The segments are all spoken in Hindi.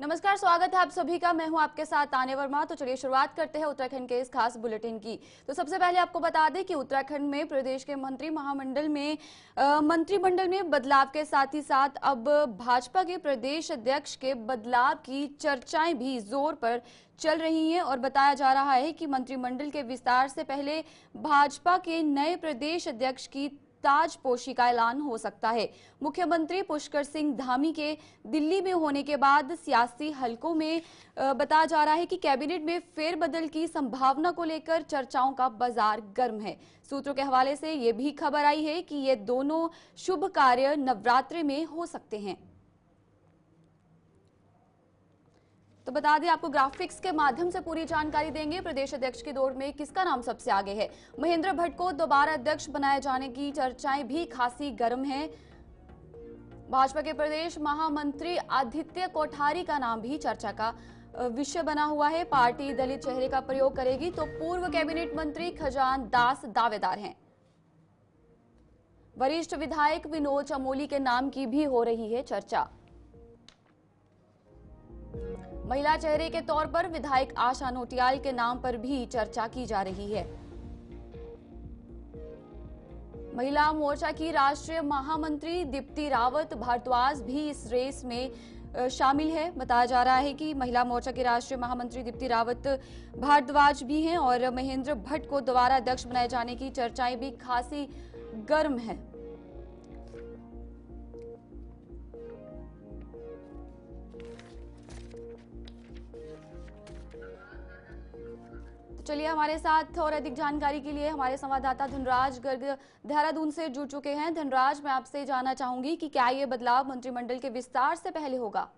नमस्कार, स्वागत है आप सभी का। मैं हूं आपके साथ ताने वर्मा। तो चलिए शुरुआत करते हैं उत्तराखंड के इस खास बुलेटिन की। तो सबसे पहले आपको बता दें कि उत्तराखंड में प्रदेश के मंत्रिमंडल में बदलाव के साथ ही साथ अब भाजपा के प्रदेश अध्यक्ष के बदलाव की चर्चाएं भी जोर पर चल रही हैं और बताया जा रहा है कि मंत्रिमंडल के विस्तार से पहले भाजपा के नए प्रदेश अध्यक्ष की ताजपोशी का ऐलान हो सकता है। मुख्यमंत्री पुष्कर सिंह धामी के दिल्ली में होने के बाद सियासी हलकों में बताया जा रहा है कि कैबिनेट में फेरबदल की संभावना को लेकर चर्चाओं का बाजार गर्म है। सूत्रों के हवाले से ये भी खबर आई है कि ये दोनों शुभ कार्य नवरात्रि में हो सकते हैं। तो बता दें आपको ग्राफिक्स के माध्यम से पूरी जानकारी देंगे। प्रदेश अध्यक्ष की दौड़ में किसका नाम सबसे आगे है। महेंद्र भट्ट को दोबारा अध्यक्ष बनाए जाने की चर्चाएं भी खासी गर्म हैं। भाजपा के प्रदेश महामंत्री आदित्य कोठारी का नाम भी चर्चा का विषय बना हुआ है। पार्टी दलित चेहरे का प्रयोग करेगी तो पूर्व कैबिनेट मंत्री खजान दास दावेदार हैं। वरिष्ठ विधायक विनोद चमोली के नाम की भी हो रही है चर्चा। महिला चेहरे के तौर पर विधायक आशा नोटियाल के नाम पर भी चर्चा की जा रही है। महिला मोर्चा की राष्ट्रीय महामंत्री दीप्ति रावत भारद्वाज भी इस रेस में शामिल है। बताया जा रहा है कि महिला मोर्चा की राष्ट्रीय महामंत्री दीप्ति रावत भारद्वाज भी हैं और महेंद्र भट्ट को दोबारा अध्यक्ष बनाए जाने की चर्चाएं भी खासी गर्म है। चलिए हमारे साथ और अधिक जानकारी के लिए हमारे संवाददाता धनराज गर्ग देहरादून से जुड़ चुके हैं। धनराज, मैं आपसे जानना चाहूंगी कि क्या ये बदलाव मंत्रिमंडल के विस्तार से पहले होगा?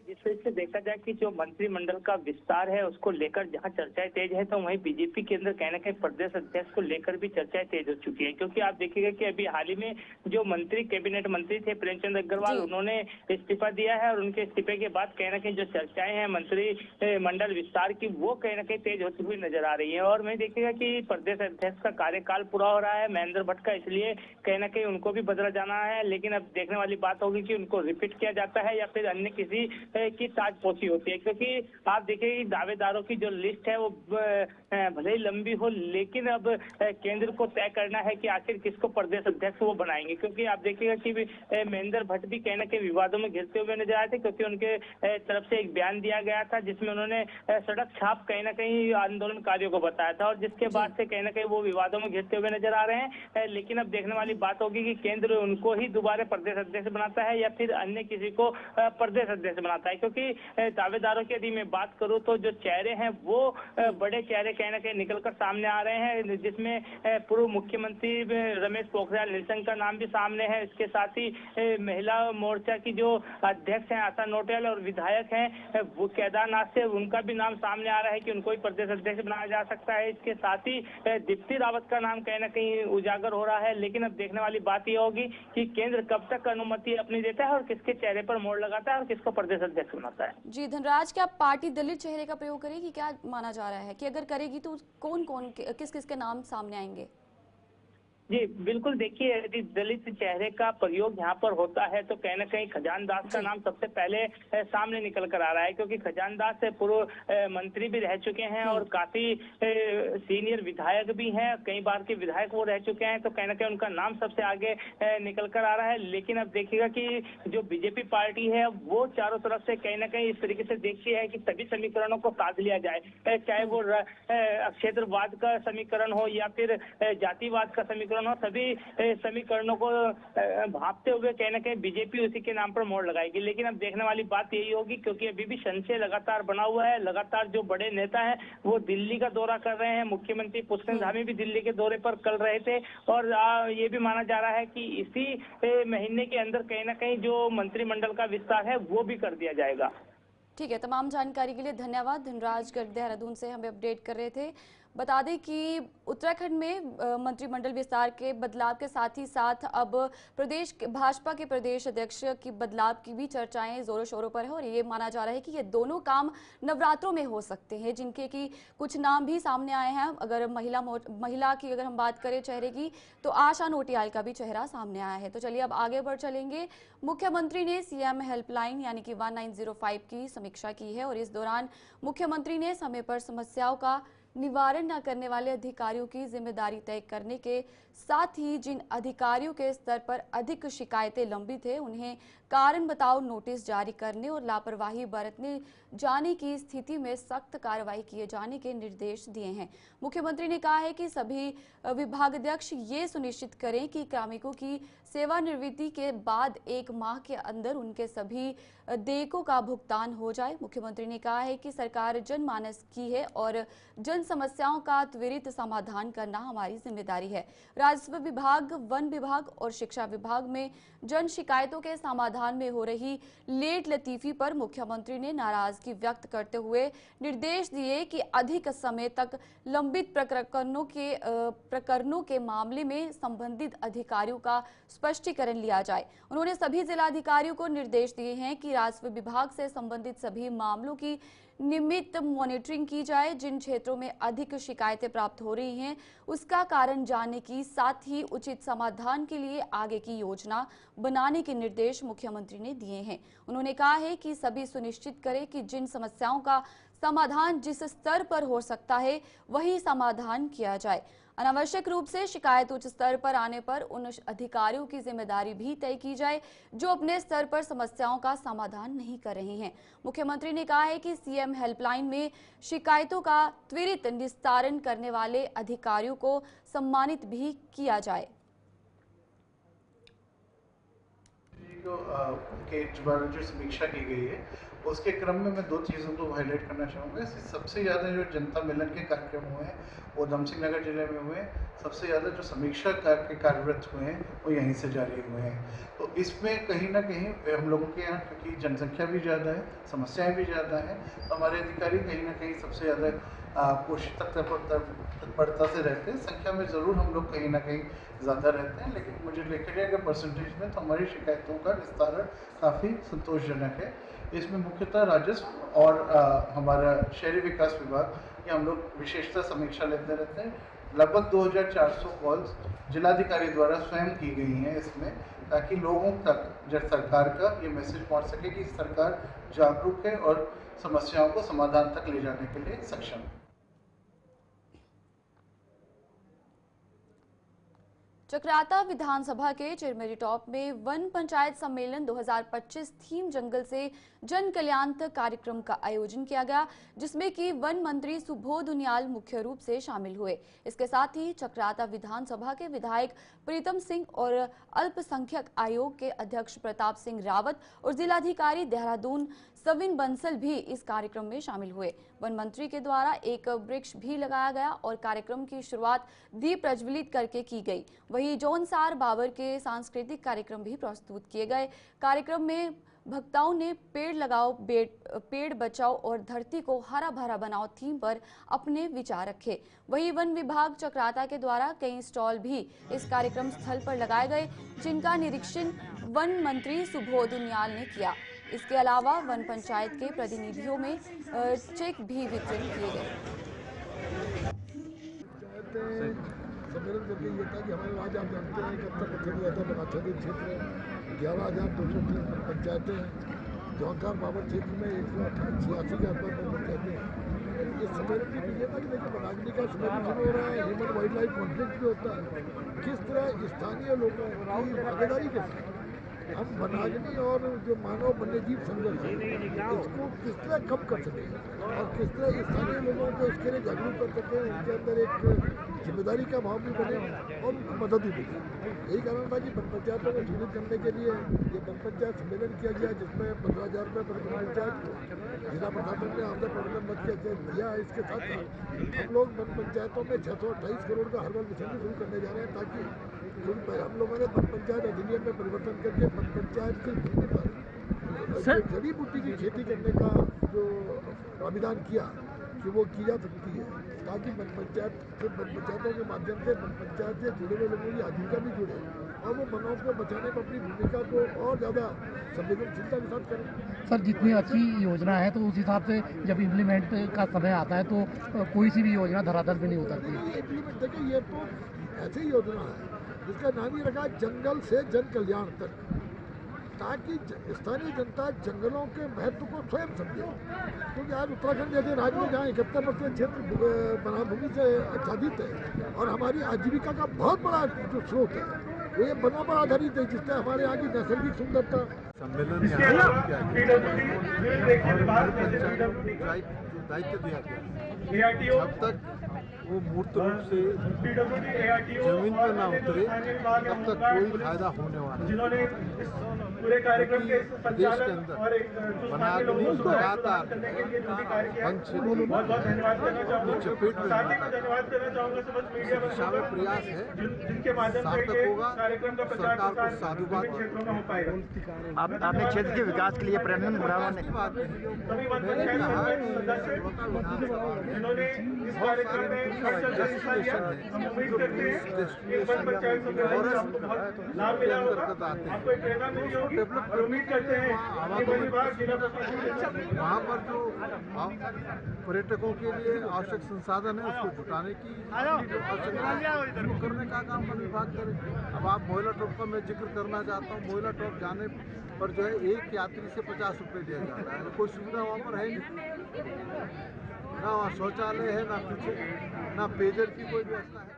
जिस वजह से देखा जाए कि जो मंत्रिमंडल का विस्तार है उसको लेकर जहां चर्चाएं तेज है, तो वहीं बीजेपी के अंदर कहीं ना कहीं प्रदेश अध्यक्ष को लेकर भी चर्चाएं तेज हो चुकी है। क्योंकि आप देखिएगा कि अभी हाल ही में जो कैबिनेट मंत्री थे प्रेमचंद अग्रवाल, उन्होंने इस्तीफा दिया है और उनके इस्तीफे के बाद कहीं ना कहीं जो चर्चाएं हैं मंत्रिमंडल विस्तार की, वो कहीं ना कहीं तेज होती हुई नजर आ रही है। और वहीं देखिएगा कि प्रदेश अध्यक्ष का कार्यकाल पूरा हो रहा है महेंद्र भट्ट का, इसलिए कहीं ना कहीं उनको भी बदला जाना है। लेकिन अब देखने वाली बात होगी कि उनको रिपीट किया जाता है या फिर अन्य किसी की ताजपोशी होती है। क्योंकि आप देखिए दावेदारों की जो लिस्ट है वो भले ही लंबी हो, लेकिन अब केंद्र को तय करना है कि आखिर किसको प्रदेश अध्यक्ष वो बनाएंगे। क्योंकि आप देखिएगा कि महेंद्र भट्ट भी कहीं ना कहीं विवादों में घिरते हुए नजर आए थे, क्योंकि उनके तरफ से एक बयान दिया गया था जिसमें उन्होंने सड़क छाप कहीं ना कहीं आंदोलनकारियों को बताया था, और जिसके बाद से कहीं ना कहीं वो विवादों में घिरते हुए नजर आ रहे हैं। लेकिन अब देखने वाली बात होगी कि केंद्र उनको ही दोबारा प्रदेश अध्यक्ष बनाता है या फिर अन्य किसी को प्रदेश अध्यक्ष बनाता है। क्योंकि दावेदारों की यदि मैं बात करूं तो जो चेहरे हैं वो बड़े चेहरे कहीं ना कहीं निकलकर सामने आ रहे हैं, जिसमें पूर्व मुख्यमंत्री रमेश पोखरियाल निशंक का नाम भी सामने है। इसके साथ ही महिला मोर्चा की जो अध्यक्ष हैं आशा नोटियाल और विधायक हैं वो केदारनाथ से, उनका भी नाम सामने आ रहा है कि उनको ही प्रदेश अध्यक्ष बनाया जा सकता है। इसके साथ ही दीप्ति रावत का नाम कहीं ना कहीं उजागर हो रहा है। लेकिन अब देखने वाली बात यह होगी कि केंद्र कब तक अनुमति अपनी देता है और किसके चेहरे पर मोड़ लगाता है और किसको प्रदेश अध्यक्ष बनाता है। जी धनराज, क्या पार्टी दलित चेहरे का प्रयोग करेगी? क्या माना जा रहा है कि अगर करेगी तो कौन कौन किस किस के नाम सामने आएंगे? जी बिल्कुल, देखिए यदि दलित चेहरे का प्रयोग यहाँ पर होता है तो कहीं ना कहीं खजान दास का नाम सबसे पहले सामने निकल कर आ रहा है। क्योंकि खजान दास पूर्व मंत्री भी रह चुके हैं और काफी सीनियर विधायक भी हैं, कई बार के विधायक वो रह चुके हैं, तो कहीं ना कहीं उनका नाम सबसे आगे निकल कर आ रहा है। लेकिन अब देखिएगा कि जो बीजेपी पार्टी है वो चारों तरफ से कहीं ना कहीं इस तरीके से देखती है कि सभी समीकरणों को साध लिया जाए, चाहे वो क्षेत्रवाद का समीकरण हो या फिर जातिवाद का समीकरण हो, सभी समीकरणों को भांपते हुए कहीं ना कहीं बीजेपी उसी के नाम पर मोड़ लगाएगी। लेकिन अब देखने वाली बात यही होगी, क्योंकि अभी भी संशय लगातार बना हुआ है, लगातार जो बड़े नेता हैं वो दिल्ली का दौरा कर रहे हैं। मुख्यमंत्री पुष्कर सिंह धामी भी दिल्ली के दौरे पर कल रहे थे और ये भी माना जा रहा है कि इसी महीने के अंदर कहीं ना कहीं जो मंत्रिमंडल का विस्तार है वो भी कर दिया जाएगा। ठीक है, तमाम जानकारी के लिए धन्यवाद। धनराज गर्ग देहरादून से हमें अपडेट कर रहे थे। बता दें कि उत्तराखंड में मंत्रिमंडल विस्तार के बदलाव के साथ ही साथ अब प्रदेश के भाजपा के प्रदेश अध्यक्ष की बदलाव की भी चर्चाएं जोरों शोरों पर है और ये माना जा रहा है कि ये दोनों काम नवरात्रों में हो सकते हैं, जिनके की कुछ नाम भी सामने आए हैं। अगर महिला की अगर हम बात करें चेहरे की, तो आशा नोटियाल का भी चेहरा सामने आया है। तो चलिए अब आगे बढ़ चलेंगे। मुख्यमंत्री ने सीएम हेल्पलाइन यानी कि 1905 की समीक्षा की है और इस दौरान मुख्यमंत्री ने समय पर समस्याओं का निवारण न करने वाले अधिकारियों की जिम्मेदारी तय करने के साथ ही जिन अधिकारियों के स्तर पर अधिक शिकायतें लंबित है उन्हें कारण बताओ नोटिस जारी करने और लापरवाही बरतने जाने की स्थिति में सख्त कार्रवाई किए जाने के निर्देश दिए हैं। मुख्यमंत्री ने कहा है कि सभी विभागाध्यक्ष ये सुनिश्चित करें कि कार्मिकों की सेवानिवृत्ति के बाद 1 माह के अंदर उनके सभी देयकों का भुगतान हो जाए। मुख्यमंत्री ने कहा है कि सरकार जनमानस की है और जन समस्याओं का त्वरित समाधान करना हमारी जिम्मेदारी है। राजस्व विभाग, वन विभाग और शिक्षा विभाग में जन शिकायतों के समाधान में हो रही लेट लतीफी पर मुख्यमंत्री ने नाराजगी व्यक्त करते हुए निर्देश दिए कि अधिक समय तक लंबित प्रकरणों के मामले में संबंधित अधिकारियों का स्पष्टीकरण लिया जाए। उन्होंने सभी जिलाधिकारियों को निर्देश दिए हैं कि राजस्व विभाग से संबंधित सभी मामलों की नियमित मॉनिटरिंग की जाए। जिन क्षेत्रों में अधिक शिकायतें प्राप्त हो रही हैं उसका कारण जानने की साथ ही उचित समाधान के लिए आगे की योजना बनाने के निर्देश मुख्यमंत्री ने दिए हैं। उन्होंने कहा है कि सभी सुनिश्चित करें कि जिन समस्याओं का समाधान जिस स्तर पर हो सकता है वही समाधान किया जाए। अनावश्यक रूप से शिकायत उच्च स्तर पर आने पर उन अधिकारियों की जिम्मेदारी भी तय की जाए जो अपने स्तर पर समस्याओं का समाधान नहीं कर रहे हैं। मुख्यमंत्री ने कहा है कि सीएम हेल्पलाइन में शिकायतों का त्वरित निस्तारण करने वाले अधिकारियों को सम्मानित भी किया जाए। जो समीक्षा की गई है उसके क्रम में मैं 2 चीज़ों को हाईलाइट करना चाहूँगा। सबसे ज़्यादा जो जनता मिलन के कार्यक्रम हुए हैं वो उधम सिंह नगर जिले में हुए। सबसे ज़्यादा जो समीक्षा के कार्यरत हुए हैं वो यहीं से जारी हुए हैं। तो इसमें कहीं ना कहीं हम लोगों के यहाँ क्योंकि जनसंख्या भी ज़्यादा है, समस्याएं भी ज़्यादा हैं, तो हमारे अधिकारी कहीं ना कहीं सबसे ज़्यादा कोशिश तत्परता से रहते हैं। संख्या में ज़रूर हम लोग कहीं ना कहीं ज़्यादा रहते हैं, लेकिन मुझे देखा जाए अगर परसेंटेज में तो हमारी शिकायतों का निस्तारण काफ़ी संतोषजनक है। इसमें मुख्यतः राजस्व और हमारा शहरी विकास विभाग की हम लोग विशेषता समीक्षा लेते रहते हैं। लगभग 2400 कॉल्स जिलाधिकारी द्वारा स्वयं की गई हैं इसमें, ताकि लोगों तक जब सरकार का ये मैसेज पहुंच सके कि सरकार जागरूक है और समस्याओं को समाधान तक ले जाने के लिए सक्षम है। चक्राता विधानसभा के चिरमेरी टॉप में वन पंचायत सम्मेलन 2025 थीम जंगल से जन कल्याण तक कार्यक्रम का आयोजन किया गया, जिसमें कि वन मंत्री सुबोध उनियाल मुख्य रूप से शामिल हुए। इसके साथ ही चक्राता विधानसभा के विधायक प्रीतम सिंह और अल्पसंख्यक आयोग के अध्यक्ष प्रताप सिंह रावत और जिलाधिकारी देहरादून सविन बंसल भी इस कार्यक्रम में शामिल हुए। वन मंत्री के द्वारा एक वृक्ष भी लगाया गया और कार्यक्रम की शुरुआत दीप प्रज्वलित करके की गई। वहीं जौनसार बाबर के सांस्कृतिक कार्यक्रम भी प्रस्तुत किए गए। कार्यक्रम में भक्ताओं ने पेड़ लगाओ, पेड़ बचाओ और धरती को हरा भरा बनाओ थीम पर अपने विचार रखे। वहीं वन विभाग चक्राता के द्वारा कई स्टॉल भी इस कार्यक्रम स्थल पर लगाए गए, जिनका निरीक्षण वन मंत्री सुबोध उनियाल ने किया। इसके अलावा वन पंचायत के प्रतिनिधियों में चेक भी वितरण किए गए। सम्मेलन करके ये था कि हमारे आज आप जानते हैं कि अब तक गठन हुआ था बनाछादी क्षेत्र 11,253 पंचायतें हैं। जौनसार बाबर क्षेत्र में 186 के आसपास पंचायतें हैं। इस सम्मेलन की ये था कि देखिए वनाग्नि का सम्मेलन शुरू हो रहा है, ह्यूमन वाइल्ड लाइफ कॉन्फ्लिक्ट भी होता है। किस तरह स्थानीय लोगों की भागीदारी के साथ हम वनाग्नि और जो मानव वन्यजीव संघर्ष है इसको किस तरह कम कर सकें और किस तरह स्थानीय लोगों को इसके लिए जागरूक कर सकें, उनके अंदर एक जिम्मेदारी का भाव भी बने और उनको मदद भी मिले। यही कारण था कि वन पंचायतों को सुनिश्चित करने के लिए ये वन पंचायत सम्मेलन किया गया, जिसमें 15,000 रुपये प्रति पंचायत जिला प्रशासन ने आपदा प्रबंधन मद के दिया है। इसके साथ साथ हम लोग वन पंचायतों में 628 करोड़ का हर्बल मिशन भी शुरू करने जा रहे हैं, ताकि हम लोगों ने वन पंचायत अधिनियम में परिवर्तन करके वन पंचायत की भूमि पर जड़ी बूटी की खेती करने का जो प्राविधान किया, कि वो की जा सकती है, ताकि पंचायतों के माध्यम से पंचायत से जुड़े हुए लोगों की आजीविका भी जुड़े और वो वनों को बचाने में अपनी भूमिका को और ज़्यादा संवेदनशीलता के साथ करें। सर, जितनी अच्छी योजना है तो उस हिसाब से जब इम्प्लीमेंट का समय आता है तो कोई सी भी योजना धरातल पे नहीं उतरती। इम्प्लीमेंट देखिए, ये तो ऐसी योजना है जिसका नाम ही रखा है जंगल से जन कल्याण तक, ताकि स्थानीय जनता जंगलों के महत्व को स्वयं समझे। क्योंकि आज उत्तराखंड जैसे राज्य में जहाँ 71% क्षेत्र वनाभूमि से आच्छादित है और हमारी आजीविका का बहुत बड़ा जो स्रोत है वो ये वनों पर आधारित है, जिससे हमारे यहाँ की नैसर्गिक सुंदरता। सम्मेलन दायित्व दिया गया, जब तक वो मूर्त रूप से जमीन पर ना उतरे तब तक कोई फायदा होने वाला है। पूरे कार्यक्रम के प्रदेश के अंदर वनाग्नि लगातार वन क्षेत्र की चपेट में इस दिशा में प्रयास है, सार्थक होगा। सरकार को साधुवाद। आपने क्षेत्र के विकास के लिए पर्यटन बढ़ावा की बात मैंने कहा डेस्टिनेशन वहाँ पर जो पर्यटकों के लिए आवश्यक संसाधन है उसको जुटाने की आवश्यकता है, करने का काम वन विभाग करे। अब आप मोइला टॉप का मैं जिक्र करना चाहता हूँ। मोइला टॉप जाने पर जो है एक यात्री से 50 रुपये लिया जाता है। कोई सुविधा वहाँ पर है नहीं, ना वहाँ शौचालय है, ना कुछ, ना पेयजल की कोई व्यवस्था है।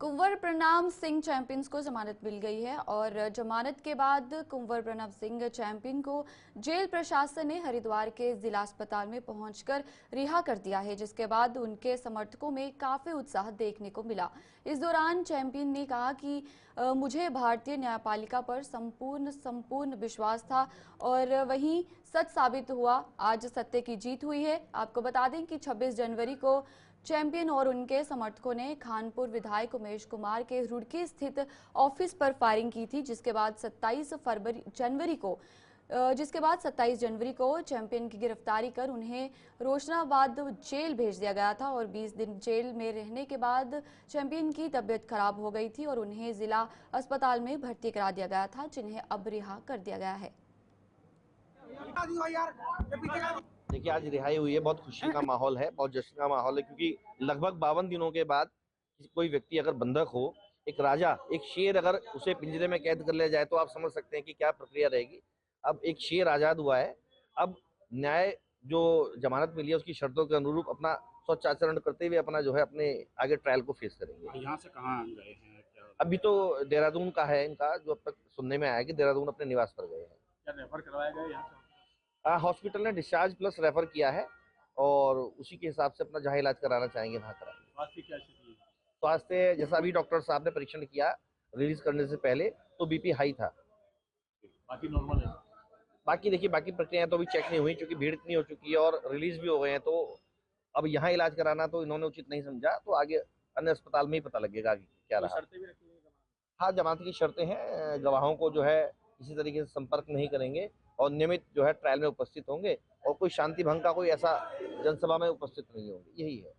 कुंवर प्रणब सिंह चैंपियंस को जमानत मिल गई है और जमानत के बाद कुंवर प्रणब सिंह चैंपियन को जेल प्रशासन ने हरिद्वार के जिला अस्पताल में पहुंचकर रिहा कर दिया है, जिसके बाद उनके समर्थकों में काफी उत्साह देखने को मिला। इस दौरान चैंपियन ने कहा कि मुझे भारतीय न्यायपालिका पर संपूर्ण विश्वास था और वहीं सच साबित हुआ। आज सत्य की जीत हुई है। आपको बता दें कि 26 जनवरी को चैंपियन और उनके समर्थकों ने खानपुर विधायक उमेश कुमार के रुड़की स्थित ऑफिस पर फायरिंग की थी, जिसके बाद 27 जनवरी को चैंपियन की गिरफ्तारी कर उन्हें रोशनाबाद जेल भेज दिया गया था और 20 दिन जेल में रहने के बाद चैंपियन की तबीयत खराब हो गई थी और उन्हें जिला अस्पताल में भर्ती करा दिया गया था, जिन्हें अब रिहा कर दिया गया है। देखिए, आज रिहाई हुई है, बहुत खुशी का माहौल है, बहुत जश्न का माहौल है, क्योंकि लगभग 52 दिनों के बाद कोई व्यक्ति अगर बंधक हो, एक राजा, एक शेर अगर उसे पिंजरे में कैद कर लिया जाए तो आप समझ सकते हैं कि क्या प्रक्रिया रहेगी। अब एक शेर आजाद हुआ है। अब न्याय जो जमानत मिली है उसकी शर्तों के अनुरूप अपना स्वच्छ आचरण करते हुए अपना जो है अपने आगे ट्रायल को फेस करेंगे। यहाँ से कहाँ गए हैं? अभी तो देहरादून का है इनका, जो अब तक सुनने में आया कि देहरादून अपने निवास पर गए हैं। क्या रेफर करवाया गया यहाँ से? हॉस्पिटल ने डिस्चार्ज प्लस रेफर किया है और उसी के हिसाब से अपना जहाँ इलाज कराना चाहेंगे वहाँ कराएंगे। स्वास्थ्य की क्या स्थिति है? स्वास्थ्य जैसा अभी डॉक्टर साहब ने परीक्षण किया रिलीज करने से पहले तो बीपी हाई था, बाकी नॉर्मल है। बाकी देखिए बाकी प्रक्रियाएं तो अभी चेक नहीं हुई, क्योंकि भीड़ इतनी हो चुकी है और रिलीज भी हो गए हैं, तो अब यहाँ इलाज कराना तो इन्होंने उचित नहीं समझा, तो आगे अन्य अस्पताल में ही पता लगेगा आगे क्या रहा। शर्तें भी रखी हुई हैं? हाँ, जमानत की शर्तें हैं, गवाहों को जो है किसी तरीके से संपर्क नहीं करेंगे और नियमित जो है ट्रायल में उपस्थित होंगे और कोई शांति भंग का कोई ऐसा जनसभा में उपस्थित नहीं होंगे, यही है।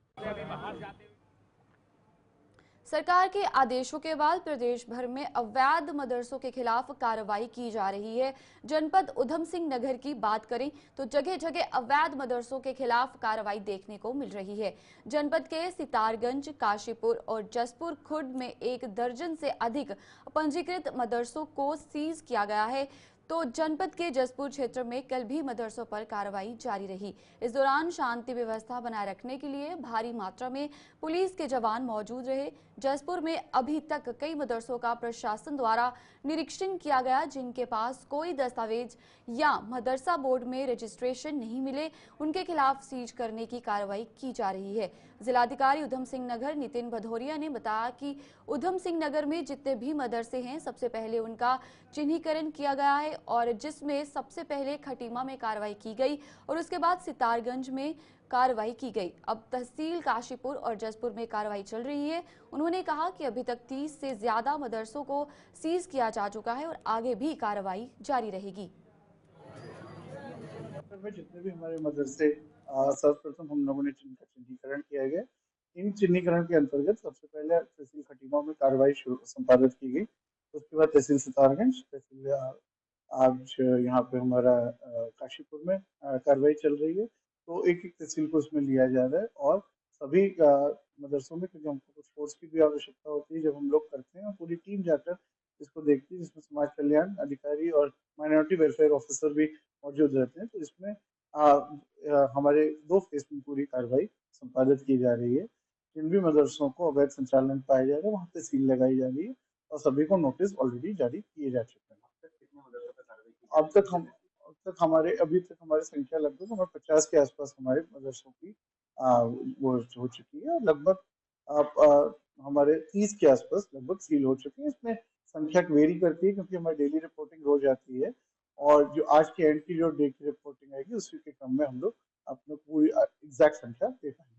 सरकार के आदेशों के बाद प्रदेश भर में अवैध मदरसों के खिलाफ कार्रवाई की जा रही है। जनपद उधम सिंह नगर की बात करें तो जगह जगह अवैध मदरसों के खिलाफ कार्रवाई देखने को मिल रही है। जनपद के सितारगंज, काशीपुर और जसपुर खुर्द में 1 दर्जन से अधिक पंजीकृत मदरसों को सीज किया गया है, तो जनपद के जसपुर क्षेत्र में कल भी मदरसों पर कार्रवाई जारी रही। इस दौरान शांति व्यवस्था बनाए रखने के लिए भारी मात्रा में पुलिस के जवान मौजूद रहे। जसपुर में अभी तक कई मदरसों का प्रशासन द्वारा निरीक्षण किया गया, जिनके पास कोई दस्तावेज या मदरसा बोर्ड में रजिस्ट्रेशन नहीं मिले, उनके खिलाफ सीज करने की कार्रवाई की जा रही है। जिलाधिकारी उधम सिंह नगर नितिन भदौरिया ने बताया कि उधम सिंह नगर में जितने भी मदरसे हैं सबसे पहले उनका चिन्हीकरण किया गया है और जिसमें सबसे पहले खटीमा में कार्रवाई की गई और उसके बाद सितारगंज में कार्रवाई की गई। अब तहसील काशीपुर और जसपुर में कार्रवाई चल रही है। उन्होंने कहा कि अभी तक 30 से ज्यादा मदरसों को सीज किया जा चुका है और आगे भी कार्रवाई जारी रहेगी। जितने भी हमारे मदरसे सर्वप्रथम हम लोगों ने चिन्हीकरण किया गया। इन चिन्हीकरण के अंतर्गत सबसे पहले तहसील खटीमा में कार्रवाई संपादित की गई। उसके बाद तहसील सितारगंज, तहसील आज यहाँ पे हमारा काशीपुर में कार्रवाई चल रही है। तो एक एक तहसील को उसमें लिया जा रहा है और सभी मदरसों में, क्योंकि हमको कुछ फोर्स की भी आवश्यकता होती है जब हम लोग करते हैं, पूरी टीम जाकर इसको देखती है, जिसमें समाज कल्याण अधिकारी और माइनॉरिटी वेलफेयर ऑफिसर भी मौजूद रहते हैं। तो इसमें हमारे 2 फेज में पूरी कार्रवाई संपादित की जा रही है। जिन भी मदरसों को अवैध संचालन पाए जा रहे हैं वहाँ पे सील लगाई जा रही है और सभी को नोटिस ऑलरेडी जारी किए जा चुके हैं। अब तक हमारे संख्या लगभग हमारे 50 के आसपास हमारे मदरसों की वो हो चुकी है। लगभग हमारे 30 के आसपास लगभग सील हो चुके हैं। इसमें संख्या वेरी करती है क्योंकि हमारी डेली रिपोर्टिंग रोज आती है और जो आज के एंड की जो डे की रिपोर्टिंग आएगी उसी के क्रम में हम लोग अपने पूरी एग्जैक्ट संख्या दे पाएंगे।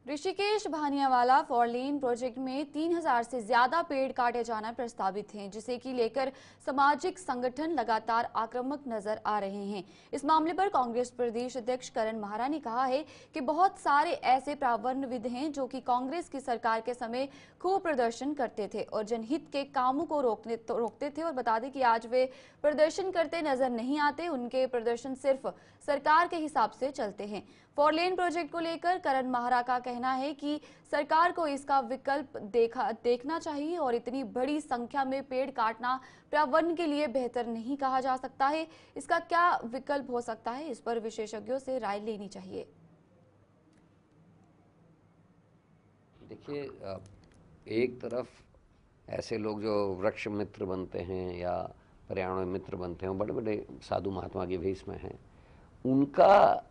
ऋषिकेश भानियावाला फॉरलेन प्रोजेक्ट में 3000 से ज्यादा पेड़ काटे जाना प्रस्तावित हैं, जिसे की लेकर सामाजिक संगठन लगातार आक्रामक नजर आ रहे हैं। इस मामले पर कांग्रेस प्रदेश अध्यक्ष करण माहरा ने कहा है कि बहुत सारे ऐसे प्रावरणविद हैं जो कि कांग्रेस की सरकार के समय खूब प्रदर्शन करते थे और जनहित के कामों को रोकते थे और बता दें कि आज वे प्रदर्शन करते नजर नहीं आते। उनके प्रदर्शन सिर्फ सरकार के हिसाब से चलते हैं। फॉरलेन प्रोजेक्ट को लेकर करण माहरा का कहना है कि सरकार को इसका विकल्प देखना चाहिए और इतनी बड़ी संख्या में पेड़ काटना पर्यावरण के लिए बेहतर नहीं कहा जा सकता है। इसका क्या विकल्प हो सकता है, इस पर विशेषज्ञों से राय लेनी चाहिए। देखिए, एक तरफ ऐसे लोग जो वृक्ष मित्र बनते हैं या पर्यावरण मित्र बनते हैं, बड़े बड़े साधु महात्मा के भेष में हैं, उनका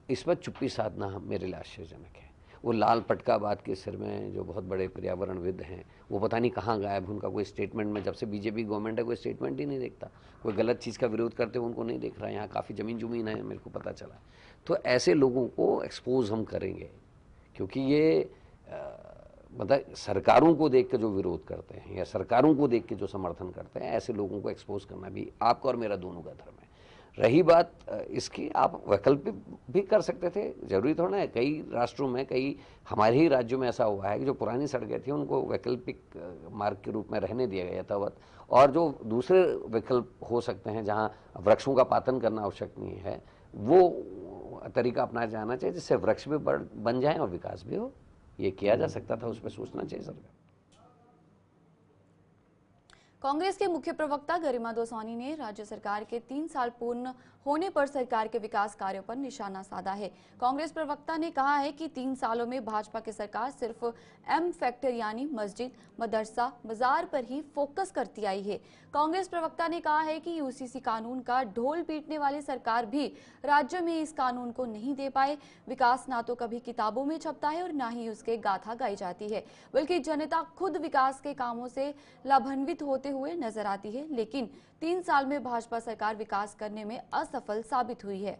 इस पर चुप्पी साधना मेरे लिए आश्चर्यजनक है। वो लाल पटकाबाद के सिर में जो बहुत बड़े पर्यावरणविद हैं, वो पता नहीं कहाँ गायब। उनका कोई स्टेटमेंट में, जब से बीजेपी गवर्नमेंट है, कोई स्टेटमेंट ही नहीं देखता। कोई गलत चीज़ का विरोध करते हुए उनको नहीं देख रहा है। यहाँ काफ़ी ज़मीन है, मेरे को पता चला। तो ऐसे लोगों को एक्सपोज हम करेंगे, क्योंकि ये मतलब सरकारों को देख के जो विरोध करते हैं या सरकारों को देख के जो समर्थन करते हैं, ऐसे लोगों को एक्सपोज करना भी आपका और मेरा दोनों का धर्म है। रही बात इसकी, आप वैकल्पिक भी कर सकते थे, जरूरी थोड़ा है। कई राष्ट्रों में, कई हमारे ही राज्यों में ऐसा हुआ है कि जो पुरानी सड़कें थी उनको वैकल्पिक मार्ग के रूप में रहने दिया गया यथावत, और जो दूसरे विकल्प हो सकते हैं जहां वृक्षों का पातन करना आवश्यक नहीं है, वो तरीका अपनाया जाना चाहिए, जिससे वृक्ष भी बन जाए और विकास भी हो। ये किया जा सकता था, उस पर सोचना चाहिए सरकार। कांग्रेस के मुख्य प्रवक्ता गरिमा दौसानी ने राज्य सरकार के 3 साल पूर्ण होने पर सरकार के विकास कार्यों पर निशाना साधा है। कांग्रेस प्रवक्ता ने कहा है कि 3 सालों में भाजपा की सरकार सिर्फ एम फैक्टर यानी मस्जिद, मदरसा, बाजार पर ही फोकस करती आई है। कांग्रेस प्रवक्ता ने कहा है कि यूसीसी कानून का ढोल पीटने वाली सरकार भी राज्य में इस कानून को नहीं दे पाए। विकास ना तो कभी किताबों में छपता है और ना ही उसके गाथा गाई जाती है, बल्कि जनता खुद विकास के कामों से लाभान्वित होते हुए नजर आती है। लेकिन 3 साल में भाजपा सरकार विकास करने में असफल साबित हुई है।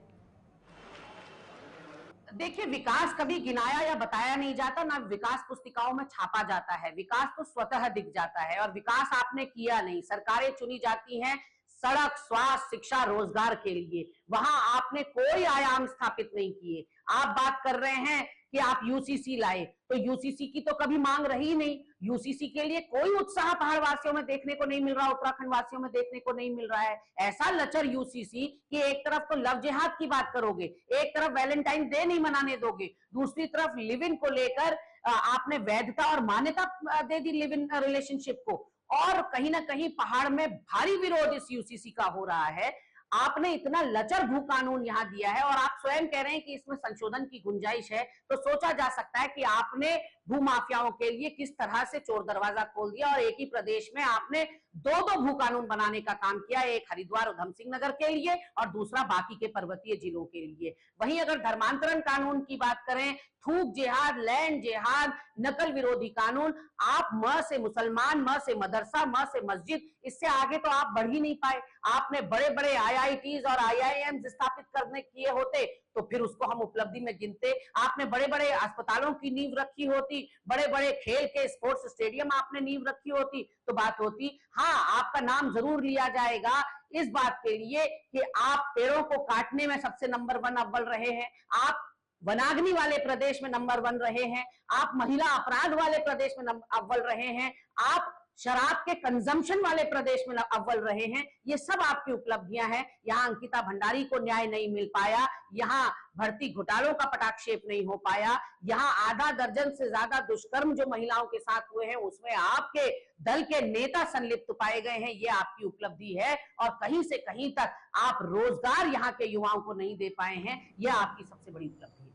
देखिए, विकास कभी गिनाया या बताया नहीं जाता, ना विकास पुस्तिकाओं में छापा जाता है। विकास तो स्वतः दिख जाता है और विकास आपने किया नहीं। सरकारें चुनी जाती हैं सड़क, स्वास्थ्य, शिक्षा, रोजगार के लिए, वहां आपने कोई आयाम स्थापित नहीं किए। आप बात कर रहे हैं कि आप यूसीसी लाए, तो यूसीसी की तो कभी मांग रही नहीं। यूसीसी के लिए कोई उत्साह पहाड़ वासियों में देखने को नहीं मिल रहा, उत्तराखंड वासियों में देखने को नहीं मिल रहा है। ऐसा लचर यूसीसी कि एक तरफ तो लव जिहाद की बात करोगे, एक तरफ वैलेंटाइन डे नहीं मनाने दोगे, दूसरी तरफ लिव इन को लेकर आपने वैधता और मान्यता दे दी लिव इन रिलेशनशिप को, और कहीं ना कहीं पहाड़ में भारी विरोध इस यूसीसी का हो रहा है। आपने इतना लचर भू कानून यहां दिया है और आप स्वयं कह रहे हैं कि इसमें संशोधन की गुंजाइश है, तो सोचा जा सकता है कि आपने भू माफियाओं के लिए किस तरह से चोर दरवाजा खोल दिया और एक ही प्रदेश में आपने 2 भू कानून बनाने का काम किया, एक हरिद्वार उधम सिंह नगर के लिए और दूसरा बाकी के पर्वतीय जिलों के लिए। वहीं अगर धर्मांतरण कानून की बात करें, थूक जिहाद, लैंड जिहाद, नकल विरोधी कानून, आप म से मुसलमान, म से मदरसा, म से मस्जिद, इससे आगे तो आप बढ़ ही नहीं पाए। आपने बड़े बड़े आईआईटीज और आईआईएम स्थापित करने किए होते तो फिर उसको हम उपलब्धि में गिनते। आपने बड़े बड़े अस्पतालों की नींव रखी होती, बड़े बड़े खेल के स्पोर्ट्स स्टेडियम आपने नींव रखी होती, तो बात होती। हाँ, आपका नाम जरूर लिया जाएगा इस बात के लिए कि आप पेड़ों को काटने में सबसे नंबर 1 अव्वल रहे हैं, आप वनाग्नि वाले प्रदेश में नंबर 1 रहे हैं, आप महिला अपराध वाले प्रदेश में अव्वल रहे हैं, आप शराब के कंजम्पशन वाले प्रदेश में अव्वल रहे हैं। ये सब आपकी उपलब्धियां हैं। यहाँ अंकिता भंडारी को न्याय नहीं मिल पाया, यहाँ भर्ती घोटालों का पटाक्षेप नहीं हो पाया, यहाँ आधा दर्जन से ज्यादा दुष्कर्म जो महिलाओं के साथ हुए हैं उसमें आपके दल के नेता संलिप्त पाए गए हैं। ये आपकी उपलब्धि है। और कहीं से कहीं तक आप रोजगार यहाँ के युवाओं को नहीं दे पाए हैं, यह आपकी सबसे बड़ी उपलब्धि है।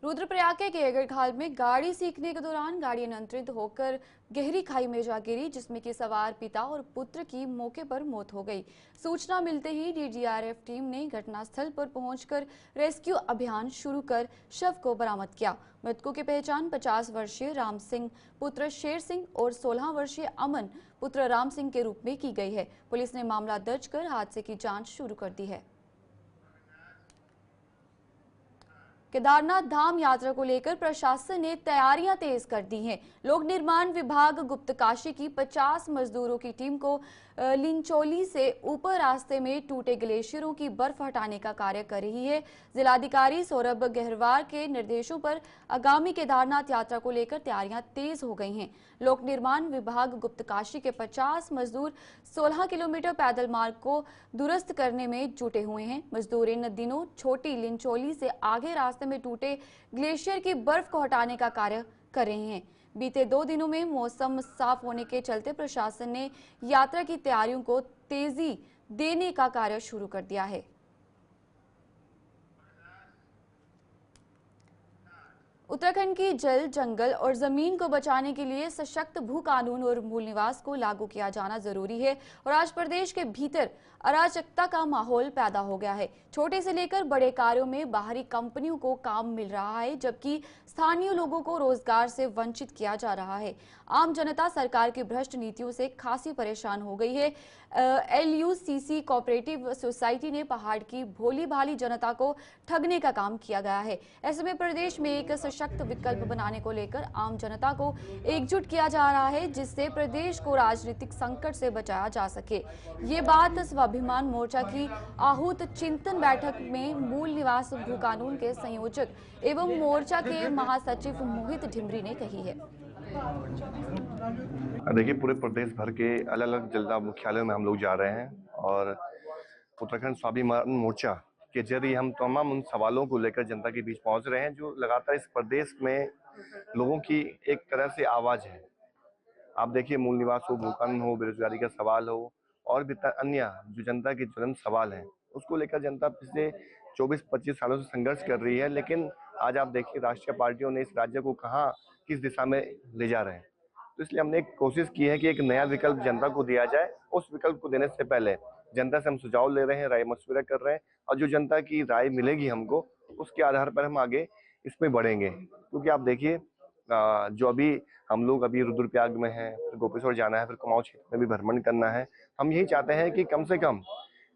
रुद्रप्रयाग के केगरखाल में गाड़ी सीखने के दौरान गाड़ी अनियंत्रित होकर गहरी खाई में जा गिरी, जिसमें कि सवार पिता और पुत्र की मौके पर मौत हो गई। सूचना मिलते ही डीजीआरएफ टीम ने घटनास्थल पर पहुंचकर रेस्क्यू अभियान शुरू कर शव को बरामद किया। मृतकों की पहचान 50 वर्षीय राम सिंह पुत्र शेर सिंह और 16 वर्षीय अमन पुत्र राम सिंह के रूप में की गई है। पुलिस ने मामला दर्ज कर हादसे की जाँच शुरू कर दी है। केदारनाथ धाम यात्रा को लेकर प्रशासन ने तैयारियां तेज कर दी हैं। लोक निर्माण विभाग गुप्तकाशी की 50 मजदूरों की टीम को लिंचोली से ऊपर रास्ते में टूटे ग्लेशियरों की बर्फ हटाने का कार्य कर रही है। जिलाधिकारी सौरभ गहरवार के निर्देशों पर आगामी केदारनाथ यात्रा को लेकर तैयारियां तेज हो गई हैं। लोक निर्माण विभाग गुप्तकाशी के 50 मजदूर 16 किलोमीटर पैदल मार्ग को दुरुस्त करने में जुटे हुए हैं। मजदूर इन दिनों छोटी लिंचोली से आगे रास्ते में टूटे ग्लेशियर की बर्फ को हटाने का कार्य कर रहे हैं। बीते 2 दिनों में मौसम साफ होने के चलते प्रशासन ने यात्रा की तैयारियों को तेजी देने का कार्य शुरू कर दिया है। उत्तराखंड की जल, जंगल और जमीन को बचाने के लिए सशक्त भू कानून और मूल निवास को लागू किया जाना जरूरी है और आज प्रदेश के भीतर अराजकता का माहौल पैदा हो गया है। छोटे से लेकर बड़े कार्यों में बाहरी कंपनियों को काम मिल रहा है, जबकि स्थानीय लोगों को रोजगार से वंचित किया जा रहा है। आम जनता सरकार की भ्रष्ट नीतियों से खासी परेशान हो गई है। LUCC कोऑपरेटिव सोसाइटी ने पहाड़ की भोली भाली जनता को ठगने का काम किया गया है। ऐसे में प्रदेश में एक सशक्त विकल्प बनाने को लेकर आम जनता को एकजुट किया जा रहा है, जिससे प्रदेश को राजनीतिक संकट से बचाया जा सके। ये बात स्वाभिमान मोर्चा की आहूत चिंतन बैठक में मूल निवास भू कानून के संयोजक एवं मोर्चा के महासचिव मोहित ढिमरी ने कही है। देखिए, पूरे प्रदेश भर के अलग अलग जिला मुख्यालयों में हम लोग जा रहे हैं और उत्तराखंड स्वाभिमान मोर्चा के जरिए हम तमाम उन सवालों को लेकर जनता के बीच पहुंच रहे हैं जो लगातार इस प्रदेश में लोगों की एक तरह से आवाज है। आप देखिए, मूल निवास हो, भू कानून हो, बेरोजगारी का सवाल हो और भी अन्य जो जनता के ज्वलंत सवाल हैं, उसको लेकर जनता पिछले 24-25 सालों से संघर्ष कर रही है। लेकिन आज आप देखिए, राष्ट्रीय पार्टियों ने इस राज्य को कहाँ किस दिशा में ले जा रहे हैं। तो इसलिए हमने एक कोशिश की है कि एक नया विकल्प जनता को दिया जाए। उस विकल्प को देने से पहले जनता से हम सुझाव ले रहे हैं, राय मशविरा कर रहे हैं और जो जनता की राय मिलेगी हमको, उसके आधार पर हम आगे इसमें बढ़ेंगे। क्योंकि आप देखिए, जो अभी हम लोग अभी रुद्रप्रयाग में हैं, फिर गोपेश्वर जाना है, फिर कुमाऊं क्षेत्र में भी भ्रमण करना है। हम यही चाहते हैं कि कम से कम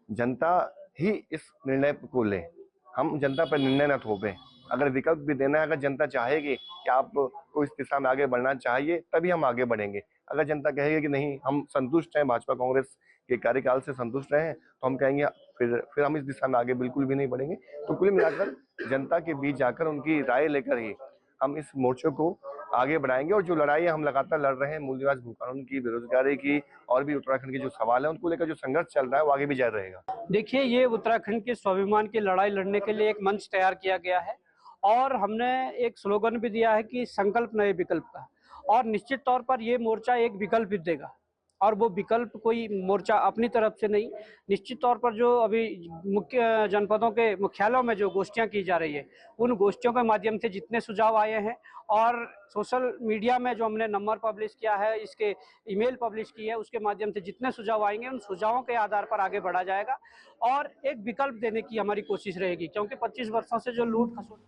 जनता ही इस निर्णय को ले, हम जनता पर निर्णय न थोपें। अगर विकल्प भी देना है, अगर जनता चाहेगी कि आपको इस दिशा में आगे बढ़ना चाहिए, तभी हम आगे बढ़ेंगे। अगर जनता कहेगी कि नहीं, हम संतुष्ट हैं, भाजपा कांग्रेस के कार्यकाल से संतुष्ट रहे, तो हम कहेंगे फिर हम इस दिशा में आगे बिल्कुल भी नहीं बढ़ेंगे। तो कुल मिलाकर जनता के बीच जाकर उनकी राय लेकर ही हम इस मोर्चे को आगे बढ़ाएंगे। और जो लड़ाई हम लगातार लड़ रहे हैं, मूल निवास भू कानून की, बेरोजगारी की और भी उत्तराखंड के जो सवाल है, उनको लेकर जो संघर्ष चल रहा है, वो आगे भी जारी रहेगा। देखिए, ये उत्तराखंड के स्वाभिमान की लड़ाई लड़ने के लिए एक मंच तैयार किया गया है और हमने एक स्लोगन भी दिया है कि संकल्प नए विकल्प का। और निश्चित तौर पर ये मोर्चा एक विकल्प भी देगा और वो विकल्प कोई मोर्चा अपनी तरफ से नहीं, निश्चित तौर पर जो अभी मुख्य जनपदों के मुख्यालयों में जो गोष्ठियां की जा रही है, उन गोष्ठियों के माध्यम से जितने सुझाव आए हैं और सोशल मीडिया में जो हमने नंबर पब्लिश किया है, इसके ईमेल पब्लिश की है, उसके माध्यम से जितने सुझाव आएंगे, उन सुझावों के आधार पर आगे बढ़ा जाएगा और एक विकल्प देने की हमारी कोशिश रहेगी। क्योंकि 25 वर्षों से जो लूट खसोट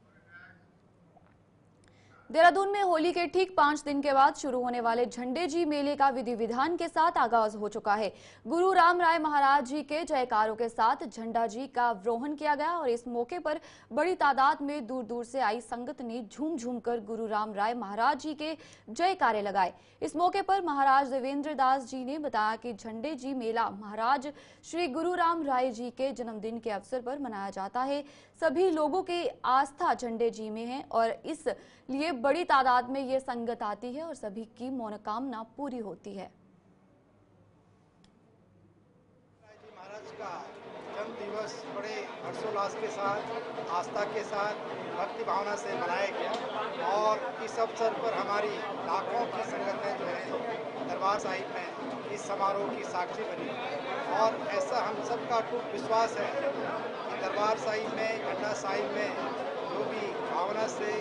देहरादून में होली के ठीक 5 दिन के बाद शुरू होने वाले झंडे जी मेले का विधि विधान के साथ आगाज हो चुका है। गुरु राम राय महाराज जी के जयकारों के साथ झंडा जी का अवरोहन किया गया और इस मौके पर बड़ी तादाद में दूर दूर से आई संगत ने झूम झूम कर गुरु राम राय महाराज जी के जयकारे लगाए। इस मौके पर महाराज देवेंद्र दास जी ने बताया कि झंडे जी मेला महाराज श्री गुरु राम राय जी के जन्मदिन के अवसर पर मनाया जाता है। सभी लोगों की आस्था झंडे जी में है और इस लिए बड़ी तादाद में ये संगत आती है और सभी की मनोकामना पूरी होती है। महाराज का जन्म दिवस बड़े हर्षोल्लास के साथ, आस्था के साथ, भक्ति भावना से मनाया गया और इस अवसर पर हमारी लाखों की संगतें जो है दरबार साहिब में इस समारोह की साक्षी बनी और ऐसा हम सबका अटूट विश्वास है कि दरबार साहिब में, झंडा साहिब में जो भी भावना से,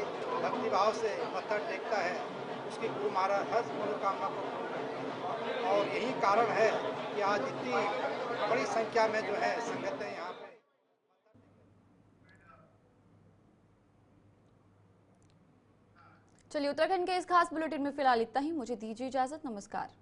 भक्ति भाव से मत्था टेकता है उसकी गुरु महाराज हर मनोकामना को पूर्ण करते हैं। और यही कारण है कि आज इतनी बड़ी संख्या में जो है संगतें यहाँ पे। चलिए, उत्तराखंड के इस खास बुलेटिन में फिलहाल इतना ही। मुझे दीजिए इजाजत। नमस्कार।